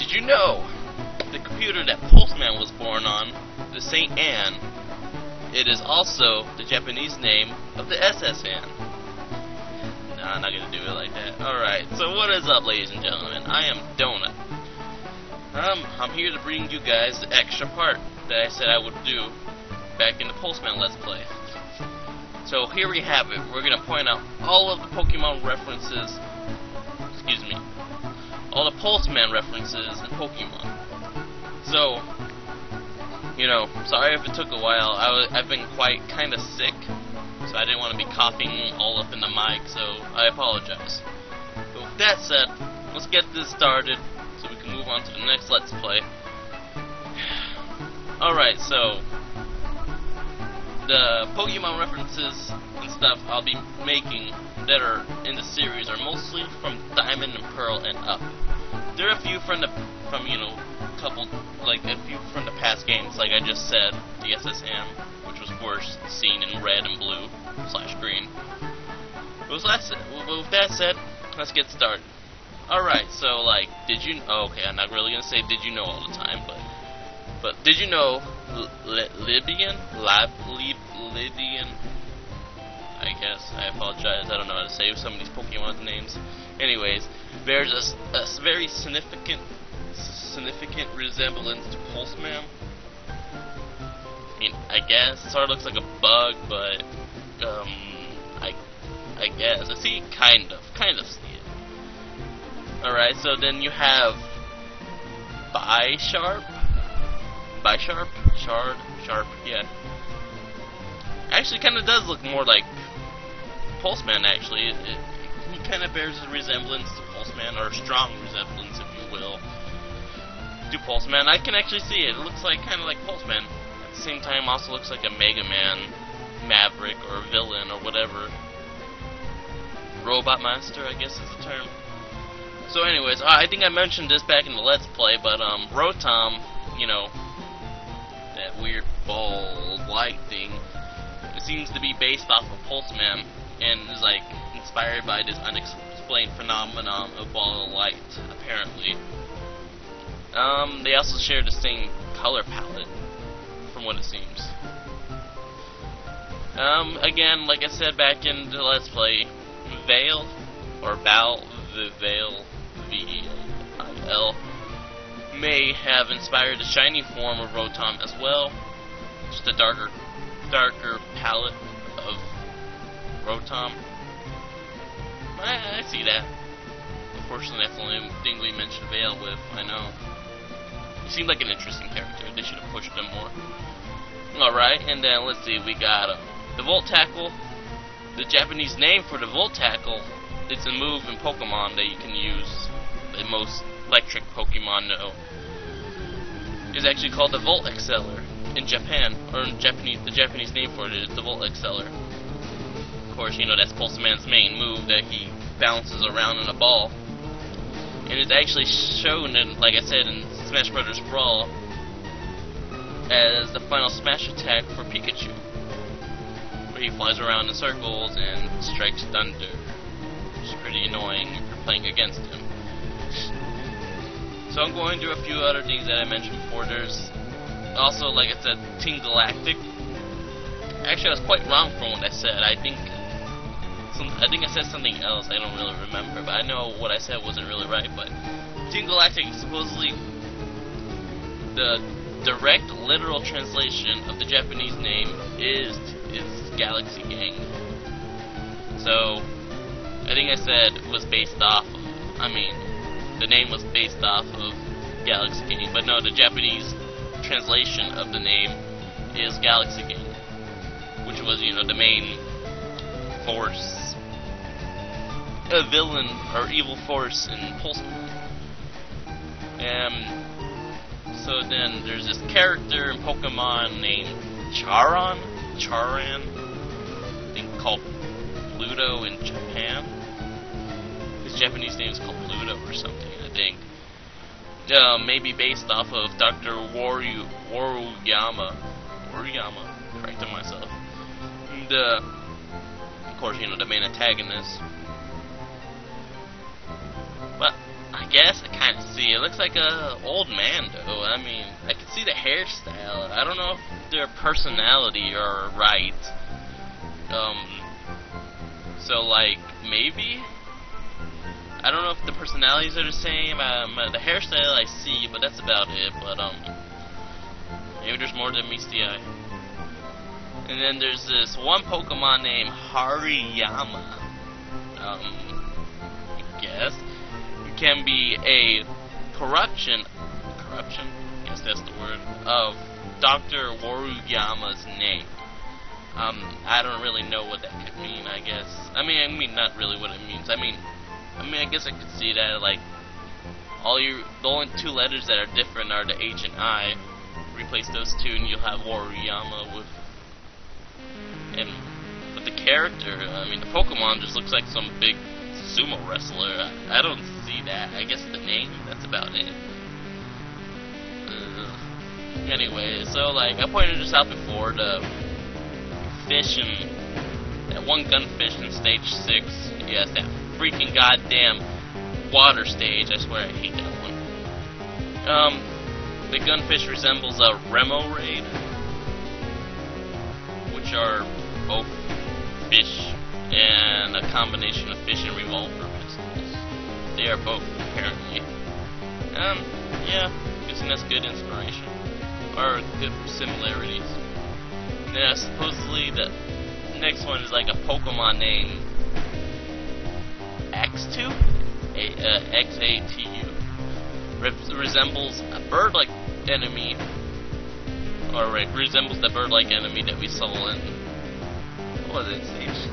Did you know the computer that Pulseman was born on, the Saint Anne, it is also the Japanese name of the SS Anne? Nah, I'm not gonna do it like that. Alright, so what is up, ladies and gentlemen? I am Donut. I'm here to bring you guys the extra part that I said I would do back in the Pulseman Let's Play. So here we have it. We're gonna point out all of the Pokemon references, all the Pulseman references in Pokemon. So, you know, sorry if it took a while. I've been kind of sick, so I didn't want to be coughing all up in the mic, so I apologize. But with that said, let's get this started so we can move on to the next Let's Play. Alright, so the Pokemon references and stuff I'll be making that are in the series are mostly from Diamond and Pearl and up. There are a few from a few from the past games, like I just said, the SSM, which was first seen in red and blue / green. With that said, let's get started. Alright, so did you? Okay, I'm not really gonna say did you know all the time, but did you know Lydian? I guess. I apologize. I don't know how to say some of these Pokemon names. Anyways, there's a very significant resemblance to Pulseman. I mean, I guess it sort of looks like a bug, but I guess I see it kind of see it. All right, so then you have Bisharp, yeah. Actually, kind of does look more like Pulseman. Actually, it kind of bears a resemblance to Pulseman, or a strong resemblance, if you will, to Pulseman. I can actually see it. It looks kind of like Pulseman. At the same time, also looks like a Mega Man, Maverick, or villain, or whatever. Robot Master, I guess is the term. So, anyways, I think I mentioned this back in the Let's Play, but Rotom, you know, that weird ball light thing, it seems to be based off of Pulseman, and is inspired by this unexplained phenomenon of ball of light, apparently. They also share the same color palette, from what it seems. Again, like I said back in the Let's Play, Veil, or Val, the Veil, V-E-I-L, may have inspired the shiny form of Rotom as well. Just a darker palette of Rotom. I see that. Unfortunately, that's the only thing we mentioned Veil with, I know. He seemed like an interesting character. They should have pushed him more. Alright, and then let's see, we got the Volt Tackle. The Japanese name for the Volt Tackle, it's a move in Pokemon that you can use, that most electric Pokemon know. It's actually called the Volt Exceller in Japan, or in Japanese. The Japanese name for it is the Volt Exceller. Of course, you know that's Pulseman's main move, that he bounces around in a ball. And it's actually shown in, like I said, in Smash Bros. Brawl as the final smash attack for Pikachu, where he flies around in circles and strikes thunder, which is pretty annoying if you're playing against him. So I'm going through a few other things that I mentioned before. There's also, like I said, Team Galactic. Actually, I was quite wrong from what I said. I think I said something else. I don't really remember, but I know what I said wasn't really right. But Team Galactic, supposedly, the direct literal translation of the Japanese name is Galaxy Gang. So I think I said it was based off of, the name was based off of Galaxy Gang, but no, the Japanese translation of the name is Galaxy Gang, which was, you know, the main force, a villain or evil force in Pulseman. So then there's this character in Pokemon named Charan, I think called Pluto in Japan. His Japanese name is called Pluto or something, I think. Maybe based off of Dr. Waruyama, corrected myself. And, of course, you know, the main antagonist. But I guess I kind of see. It looks like a old man, though. I mean, I can see the hairstyle. I don't know if their personality are right. So like maybe. I don't know if the personalities are the same. The hairstyle I see, but that's about it. But maybe there's more than meets the eye. And then there's this one Pokemon named Hariyama. I guess it can be a corruption, yes that's the word, of Dr. Waruyama's name. I don't really know what that could mean, I guess. I mean not really what it means. I mean I guess I could see that, like, the only two letters that are different are the H and I. Replace those two and you'll have Waruyama with the character. I mean, the Pokemon just looks like some big sumo wrestler. I don't see that. I guess the name, that's about it. Anyway, so, like, I pointed this out before, the fish and that one gunfish in stage 6. Yes, that freaking goddamn water stage. I swear I hate that one. The gunfish resembles a Remo raid, which are both fish and a combination of fish and revolver pistols. They are both, apparently. Yeah, guessing that's good inspiration. Or good similarities. Yeah, supposedly the next one is like a Pokemon named X2? X-A-T-U. Resembles a bird-like enemy, resembles the bird-like enemy that we saw in, what was it, stage?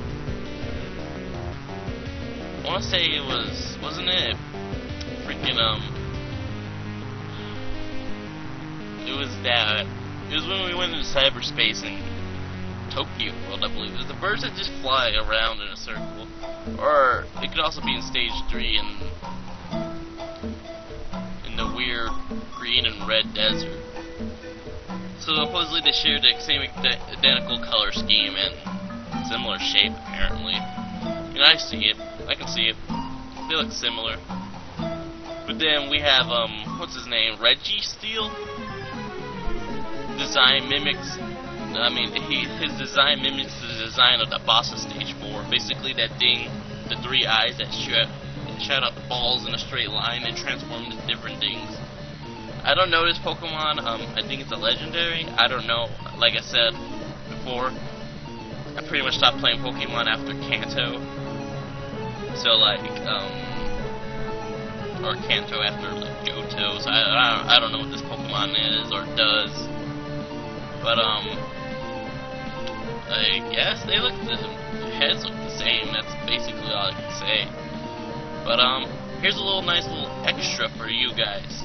I want to say it was, wasn't it freaking, it was when we went into cyberspace in Tokyo World, I believe. It was the birds that just fly around in a circle. Or it could also be in stage 3 in the weird green and red desert. So supposedly they share the same identical color scheme and similar shape, apparently. And I see it. I can see it. They look similar. But then we have, what's his name? Reggie Steel? Design mimics. His design mimics the design of the boss of stage 4. Basically, that thing, the 3 eyes that shoot out the balls in a straight line and transform into different things. I don't know this Pokemon. I think it's a legendary. I don't know. Like I said before, I pretty much stopped playing Pokemon after Kanto. So or Kanto after like Johto. So I don't know what this Pokemon is or does. But I guess the heads look the same. That's basically all I can say. But here's a nice little extra for you guys.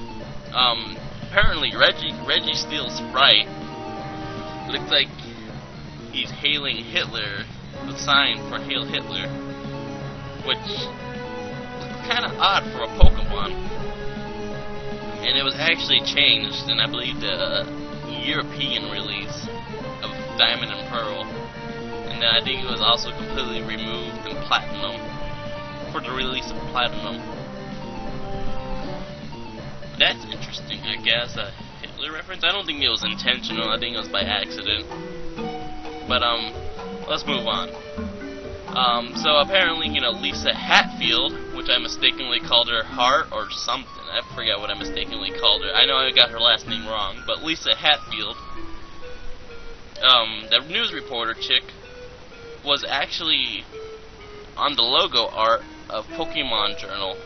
Apparently Reggie Steele's sprite looks like he's hailing Hitler, the sign for Hail Hitler, which looks kind of odd for a Pokemon. And it was actually changed in, I believe, the European release of Diamond and Pearl. And then I think it was also completely removed in Platinum for the release of Platinum. That's interesting, I guess. A Hitler reference? I don't think it was intentional. I think it was by accident. But, let's move on. So apparently, Lisa Hatfield, which I mistakenly called her Hart or something. I forget what I mistakenly called her. I know I got her last name wrong, but Lisa Hatfield, the news reporter chick, was actually on the logo art of Pokemon Journal.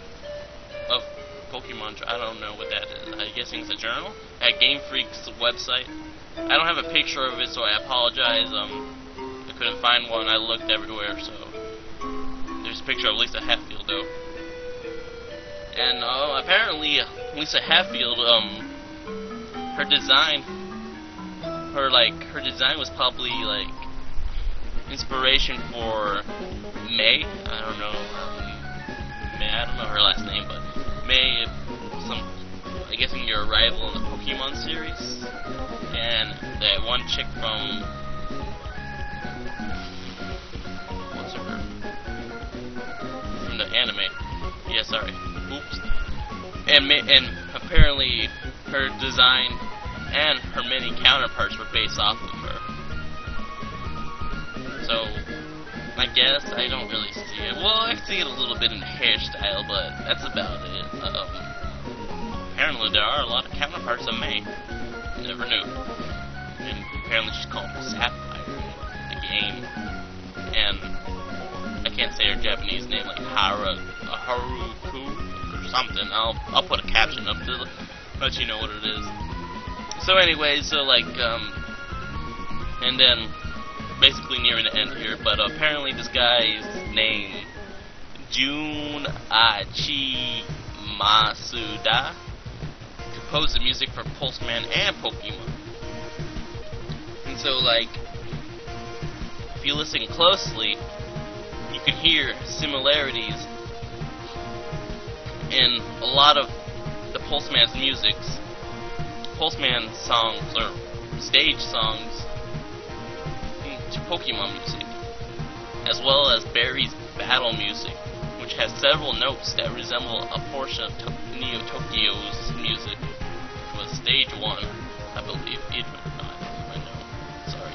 I don't know what that is. I'm guessing it's a journal at Game Freak's website. I don't have a picture of it, so I apologize. I couldn't find one. I looked everywhere, so there's a picture of Lisa Hatfield though. And apparently Lisa Hatfield, her design was probably like inspiration for May. I don't know her last name, but May, I guess in your arrival in the Pokemon series, and that one chick from, from the anime. Yeah, sorry. Oops. and apparently her design and her many counterparts were based off of her. So I guess I don't really see it. Well, I see it a little bit in the hairstyle, but that's about it. Apparently there are a lot of counterparts of May. Never knew. And apparently she's called Sapphire in the game. And I can't say her Japanese name, like Haruku or something. I'll put a caption up to let you know what it is. So anyway, and then basically nearing the end here, but apparently this guy's name Jun Achi Masuda composed the music for Pulseman and Pokemon. And so, if you listen closely, you can hear similarities in a lot of the Pulseman's musics. Pulseman songs, or stage songs, to Pokemon music, as well as Barry's battle music, which has several notes that resemble a portion of Neo Tokyo's music, which was stage 1, I believe. I know. Sorry.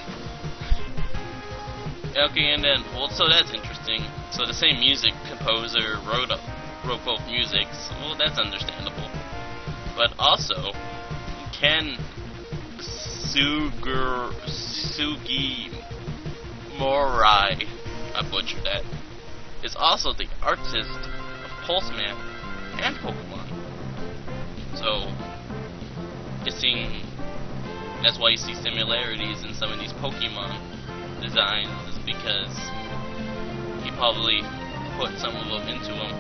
Okay, and then, so that's interesting. So the same music composer wrote both musics. Well, that's understandable. But also, Ken Sugi Morai, I butchered that, is also the artist of Pulseman and Pokemon. So, that's why you see similarities in some of these Pokemon designs, is because he probably put some of them into them,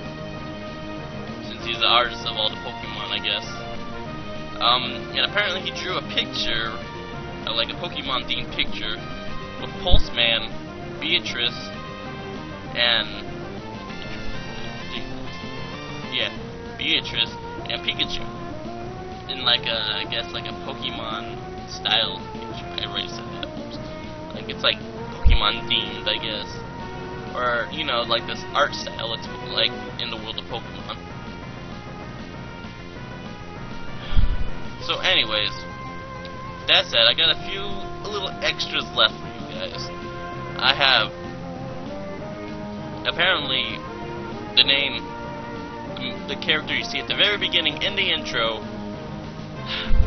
since he's the artist of all the Pokemon, I guess. And apparently he drew a picture, like a Pokemon-themed picture, with Pulseman, Beatrice, Beatrice and Pikachu in I guess a Pokemon style picture. I already said that. It's like Pokemon themed, I guess, or this art style. It's like in the world of Pokemon. So, anyways, that said, I got a little extras left for you guys. I have, apparently, the character you see at the very beginning in the intro,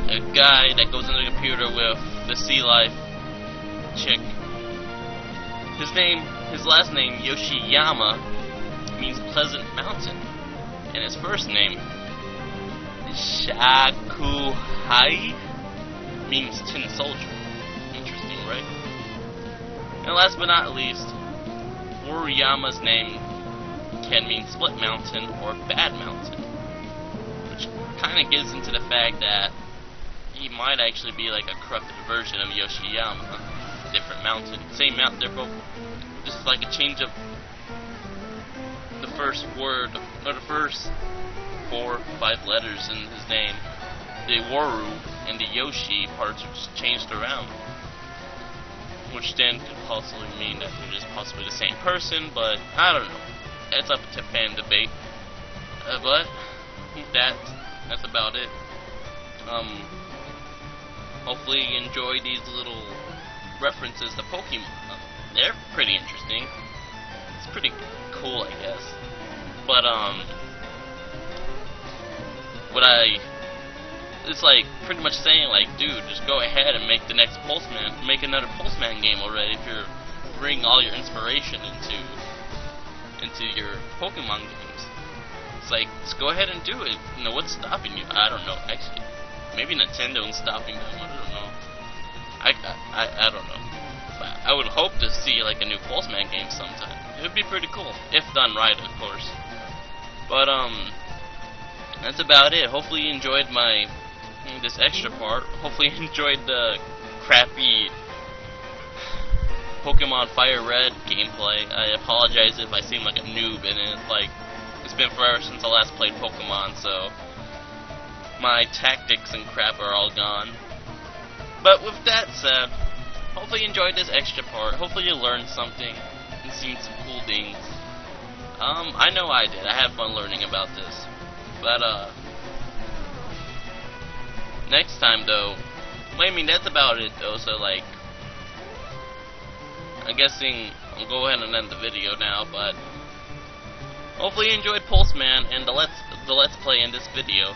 a guy that goes into the computer with the sea life chick. His last name, Yoshiyama, means Pleasant Mountain, and his first name, Shakuhai, means Tin Soldier. Interesting, right? And last but not least, Woriyama's name can mean Split Mountain or Bad Mountain, which kind of gives into the fact that he might actually be like a corrupted version of Yoshiyama. Different mountain, same mountain, they're both just like a change of the first word, or the first 4 or 5 letters in his name. The Waru and the Yoshi parts are just changed around, which then could possibly mean that they're just possibly the same person, but I don't know. It's up to fan debate. But that's about it. Hopefully you enjoy these little references to Pokemon. They're pretty interesting. It's pretty cool, I guess. But it's like pretty much saying dude, just go ahead and make the next Pulseman, make another Pulseman game already if you're bringing all your inspiration into your Pokemon games. It's just go ahead and do it. What's stopping you? I don't know, actually. Maybe Nintendo is stopping them, I don't know. I don't know. But I would hope to see a new Pulseman game sometime. It would be pretty cool, if done right, of course. But that's about it. Hopefully you enjoyed this extra part. Hopefully you enjoyed the crappy Pokemon FireRed gameplay. I apologize if I seem like a noob in it. It's been forever since I last played Pokemon, so my tactics and crap are all gone. But with that said, hopefully you enjoyed this extra part. Hopefully you learned something and seen some cool things. I know I did. I had fun learning about this. But next time, though, I mean, that's about it, though, so, like, I'm guessing I'll go ahead and end the video now, but hopefully you enjoyed Pulseman and the let's play in this video.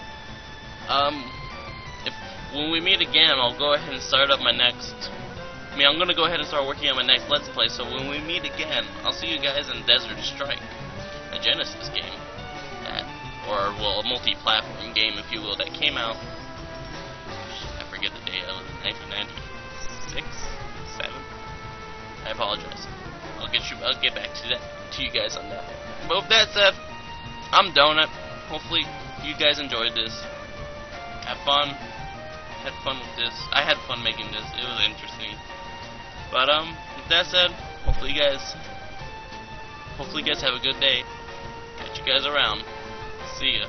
When we meet again, I'll go ahead and start up my next. I'm gonna go ahead and start working on my next Let's Play. So when we meet again, I'll see you guys in Desert Strike, a Genesis game, or well, a multi-platform game, if you will, that came out. I forget the date. It was 1996, 7. I apologize. I'll get back to you guys on that. But with that said, I'm Donut. Hopefully you guys enjoyed this. Have fun. Had fun with this. I had fun making this. It was interesting. But with that said, hopefully you guys have a good day. Catch you guys around. See ya.